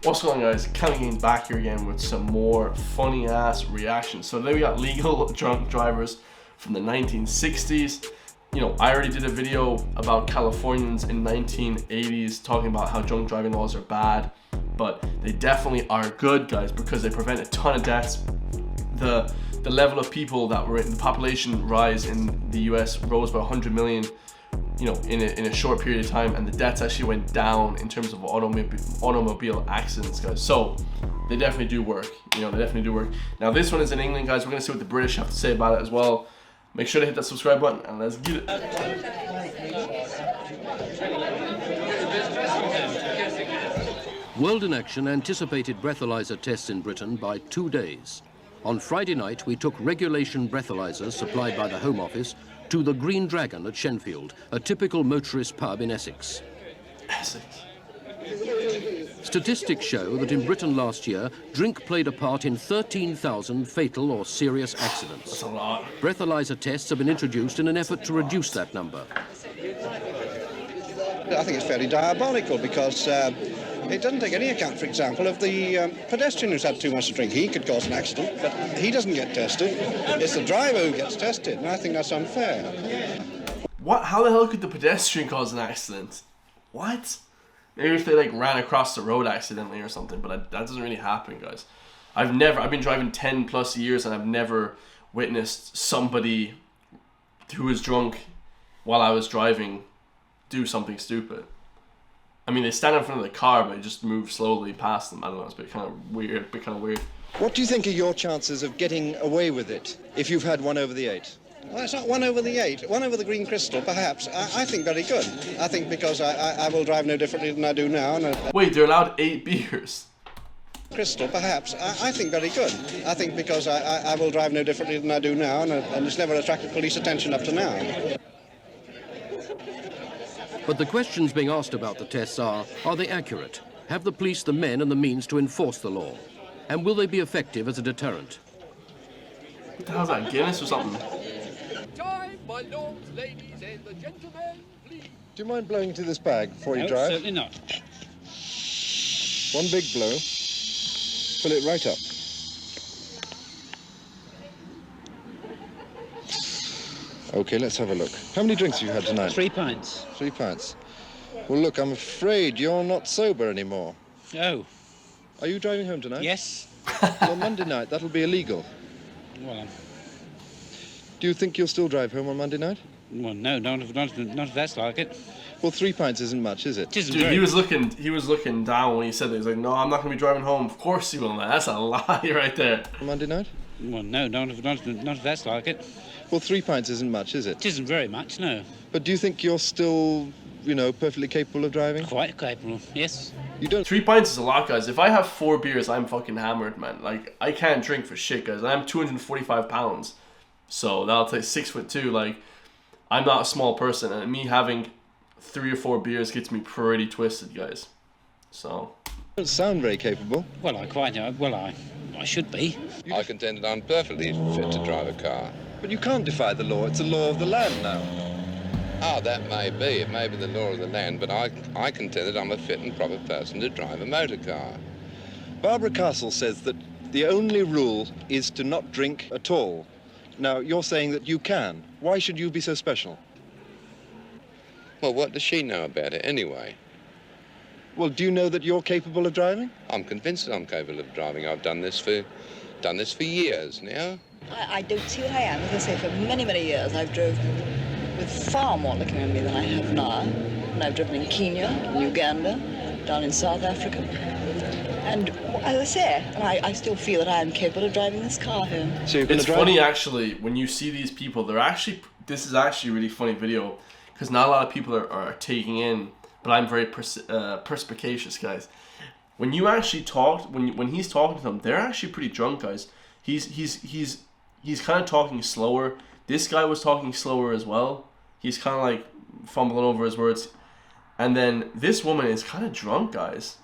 What's going on, guys? Kenny Gaines back here again with some more funny ass reactions. So today we got legal drunk drivers from the 1960s. You know, I already did a video about Californians in 1980s talking about how drunk driving laws are bad, but they definitely are good, guys, because they prevent a ton of deaths. The level of people that were in the population rise in the US rose by 100 million, you know, in a short period of time, and the deaths actually went down in terms of automobile accidents, guys. So they definitely do work. You know, they definitely do work. Now this one is in England, guys. We're gonna see what the British have to say about it as well. Make sure to hit that subscribe button and let's get it. World in Action anticipated breathalyzer tests in Britain by 2 days. On Friday night, we took regulation breathalyzers supplied by the Home Office to the Green Dragon at Shenfield, a typical motorist pub in Essex. Statistics show that in Britain last year, drink played a part in 13,000 fatal or serious accidents. That's a lot. Breathalyzer tests have been introduced in an effort to reduce that number. I think it's fairly diabolical because it doesn't take any account, for example, of the pedestrian who's had too much to drink. He could cause an accident, but he doesn't get tested. It's the driver who gets tested, and I think that's unfair. What? How the hell could the pedestrian cause an accident? What? Maybe if they like ran across the road accidentally or something, but that doesn't really happen, guys. I've been driving 10 plus years and I've never witnessed somebody who was drunk while I was driving do something stupid. I mean, they stand in front of the car, but just move slowly past them. I don't know, it's a bit kind of weird. What do you think are your chances of getting away with it if you've had 1 over the 8? Well, it's not 1 over the 8. 1 over the Green Crystal, perhaps. I think very good. I think because I will drive no differently than I do now. And Wait, they're allowed 8 beers? Crystal, perhaps. I think very good. I think because I will drive no differently than I do now, and it's never attracted police attention up to now. But the questions being asked about the tests are they accurate? Have the police the men and the means to enforce the law? And will they be effective as a deterrent? What the hell's that, Guinness or something? Time, my lords, ladies, and the gentlemen, please. Do you mind blowing into this bag before you drive? Certainly not. 1 big blow. Fill it right up. Okay, let's have a look. How many drinks have you had tonight? 3 pints. 3 pints. Well, look, I'm afraid you're not sober anymore. Oh, Are you driving home tonight? yes. Well, Monday night, that'll be illegal. Well, Do you think you'll still drive home on Monday night? no, not if that's like it. Well, 3 pints isn't much, is it? It isn't Dude, very... he was looking down when he said that. He's like, no, I'm not gonna be driving home. Of course you will, man. That's a lie right there. On Monday night? Well, no, not if that's like it. Well, 3 pints isn't much, is it? It isn't very much, no. But do you think you're still, you know, perfectly capable of driving? Quite capable, yes. You don't... 3 pints is a lot, guys. If I have 4 beers, I'm fucking hammered, man. Like, I can't drink for shit, guys. I'm 245 pounds. So that'll take 6'2". Like, I'm not a small person, and me having 3 or 4 beers gets me pretty twisted, guys. So don't sound very capable. Well, I should be. I contend that I'm perfectly fit to drive a car. But you can't defy the law. It's the law of the land now. Ah, that may be. It may be the law of the land, but I contend that I'm a fit and proper person to drive a motor car. Barbara Castle says that the only rule is to not drink at all. Now, you're saying that you can. Why should you be so special? Well, what does she know about it anyway? Well, do you know that you're capable of driving? I'm convinced that I'm capable of driving. I've done this for years now. I don't see what I am. As I say, for many, many years I've drove with far more liquor in me than I have now. And I've driven in Kenya, in Uganda, down in South Africa. And as I say, and I still feel that I am capable of driving this car home. So you're going to it's drive? funny, actually, when you see these people, this is actually a really funny video, because not a lot of people are taking in, but I'm very perspicacious, guys. When you actually talk, when he's talking to them, they're actually pretty drunk, guys. He's kind of talking slower. This guy was talking slower as well. He's kind of like fumbling over his words. And then this woman is kind of drunk, guys.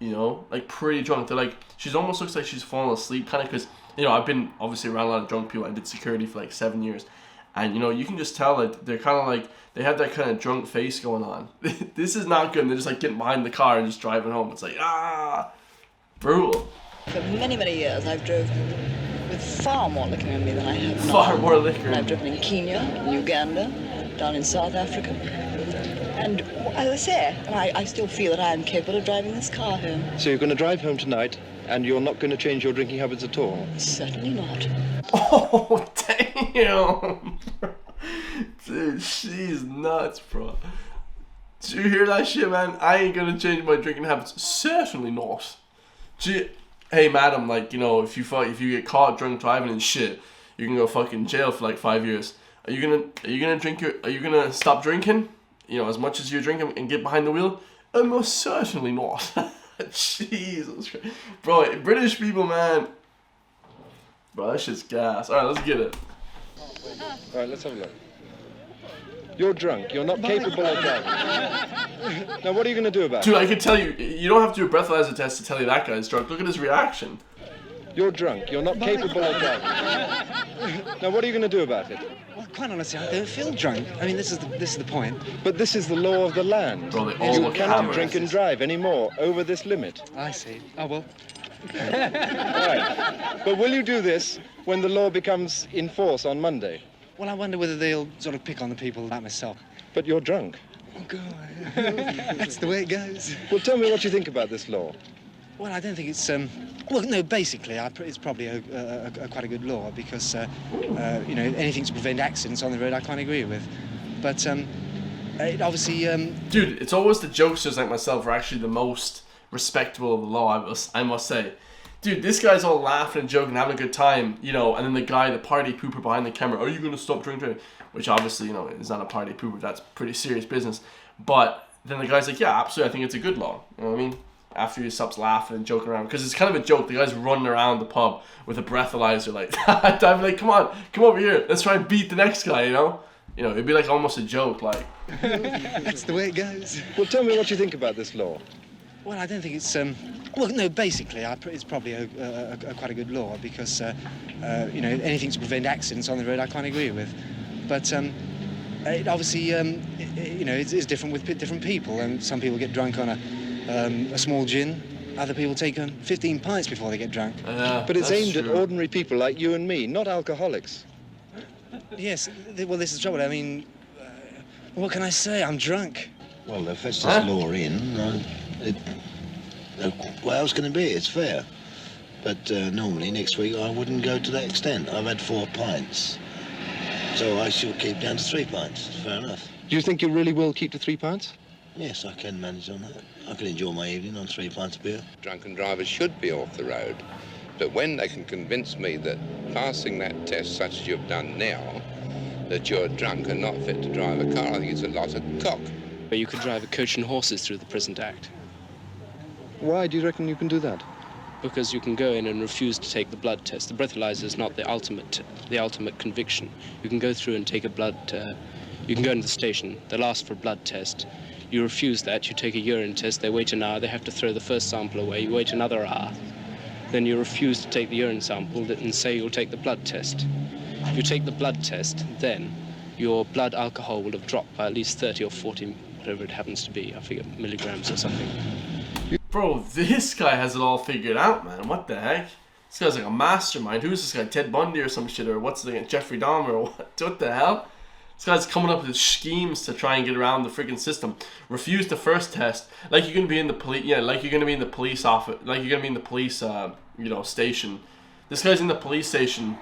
You know, like pretty drunk. They're like, she almost looks like she's falling asleep, kind of, because, you know, I've been obviously around a lot of drunk people. I did security for like 7 years. And, you know, you can just tell that they're kind of like, they have that kind of drunk face going on. This is not good. And they're just like getting behind the car and just driving home. It's like, Brutal. For many, many years, I've drove with far more liquor in me than I have now. Far more liquor. And I've driven in Kenya, in Uganda, down in South Africa. And as I say, I still feel that I am capable of driving this car home. So you're going to drive home tonight, and you're not going to change your drinking habits at all? Certainly not. Oh, damn. Dude, she's nuts, bro. Did you hear that shit, man? I ain't gonna change my drinking habits. Certainly not. Gee, hey, madam, like, you know, if you get caught drunk driving and shit, you can go fucking jail for like 5 years. Are you gonna stop drinking? You know, as much as you're drinking and get behind the wheel? Most certainly not. Jesus Christ. Bro, British people, man. Bro, that shit's gas. Alright, let's get it. All right, let's have a look. You're drunk. You're not capable of driving. Now, what are you going to do about it? Dude, I can tell you, you don't have to do a breathalyzer test to tell you that guy's drunk. Look at his reaction. You're drunk. You're not capable of driving. Now, what are you going to do about it? Well, quite honestly, I don't feel drunk. I mean, this is the point. But this is the law of the land. Bro, they all You look cannot hammered. drink and drive anymore over this limit. I see. Oh, well. Right. But will you do this when the law becomes in force on Monday? Well, I wonder whether they'll sort of pick on the people like myself. But you're drunk. Oh, God. That's the way it goes. Well, tell me what you think about this law. Well, I don't think it's, well, no, basically, it's probably quite a good law because, you know, anything to prevent accidents on the road I can't agree with. But, it obviously... Dude, it's always the jokesters like myself are actually the most respectable of the law, I must say. Dude, this guy's all laughing and joking, having a good time, you know, and then the guy, the party pooper behind the camera, are you going to stop drinking? Which obviously, you know, is not a party pooper, that's pretty serious business. But then the guy's like, yeah, absolutely, I think it's a good law. You know what I mean? After he stops laughing and joking around. Because it's kind of a joke, the guy's running around the pub with a breathalyzer, like, I'm like, come on, come over here, let's try and beat the next guy, you know? You know, it'd be like almost a joke, like. That's the way it goes. Well, tell me what you think about this law. Well, I don't think it's, well, no, basically, it's probably quite a good law because, you know, anything to prevent accidents on the road I can't agree with. But it obviously, you know, it's different with different people. And some people get drunk on a small gin. Other people take 15 pints before they get drunk. But it's aimed at ordinary people like you and me, not alcoholics. Yes, well, this is the trouble. I mean, what can I say? I'm drunk. Well, if it's this law in, what else can it be? It's fair. But normally next week I wouldn't go to that extent. I've had 4 pints. So I shall keep down to 3 pints. Fair enough. Do you think you really will keep to 3 pints? Yes, I can manage on that. I can enjoy my evening on 3 pints of beer. Drunken drivers should be off the road. But when they can convince me that passing that test, such as you've done now, that you're drunk and not fit to drive a car, I think it's a lot of cock. But you could drive a coach and horses through the present act. Why do you reckon you can do that? Because you can go in and refuse to take the blood test. The breathalyzer is not the ultimate conviction. You can go through and take a blood, you can go into the station, they'll ask for a blood test. You refuse that, you take a urine test, they wait an hour, they have to throw the first sample away, you wait another hour. Then you refuse to take the urine sample and say you'll take the blood test. If you take the blood test, then your blood alcohol will have dropped by at least 30 or 40, whatever it happens to be, I forget, milligrams or something. Bro, this guy has it all figured out, man. What the heck? This guy's like a mastermind. Who's this guy? Ted Bundy or some shit? Or what's the name? Jeffrey Dahmer? Or what the hell? This guy's coming up with schemes to try and get around the freaking system. Refuse the first test. Like you're gonna be in the police. Yeah, like you're gonna be in the police office. Like you're gonna be in the police, you know, station. This guy's in the police station,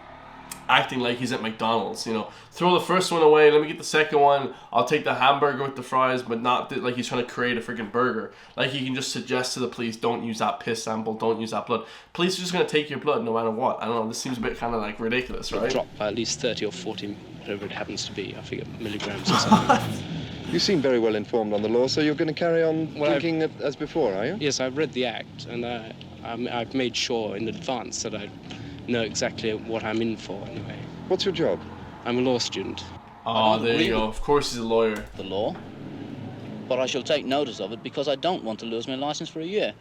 acting like he's at McDonald's. You know, throw the first one away. Let me get the second one. I'll take the hamburger with the fries, but not like he's trying to create a freaking burger. Like he can just suggest to the police, don't use that piss sample. Don't use that blood. Police are just gonna take your blood no matter what. I don't know. This seems a bit kind of like ridiculous, right? Drop by at least 30 or 40, whatever it happens to be, I forget, milligrams or something. You seem very well informed on the law, so you're going to carry on drinking as before, are you? Yes, I've read the Act, and I've made sure in advance that I know exactly what I'm in for, anyway. What's your job? I'm a law student. Oh, there you go. Of course he's a lawyer. The law, but I shall take notice of it because I don't want to lose my license for a year.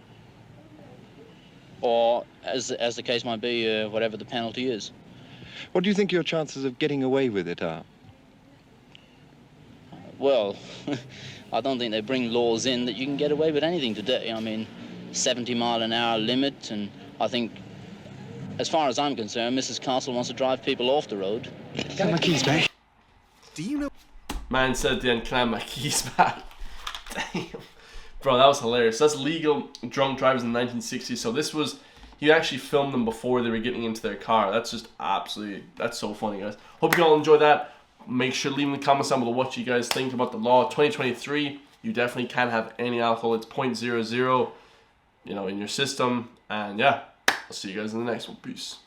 Or, as the case might be, whatever the penalty is. What do you think your chances of getting away with it are? Well, I don't think they bring laws in that you can get away with anything today. I mean, 70-mile-an-hour limit, and I think, as far as I'm concerned, Mrs. Castle wants to drive people off the road. Got my keys back. Do you know? Man said at the end, can I have my keys back? Damn. Bro, that was hilarious. That's legal drunk drivers in the 1960s. So this was, you actually filmed them before they were getting into their car. That's just absolutely, that's so funny, guys. Hope you all enjoyed that. Make sure to leave in the comments down below what you guys think about the law. 2023, you definitely can't have any alcohol. It's 0.00, you know, in your system. And yeah, I'll see you guys in the next one. Peace.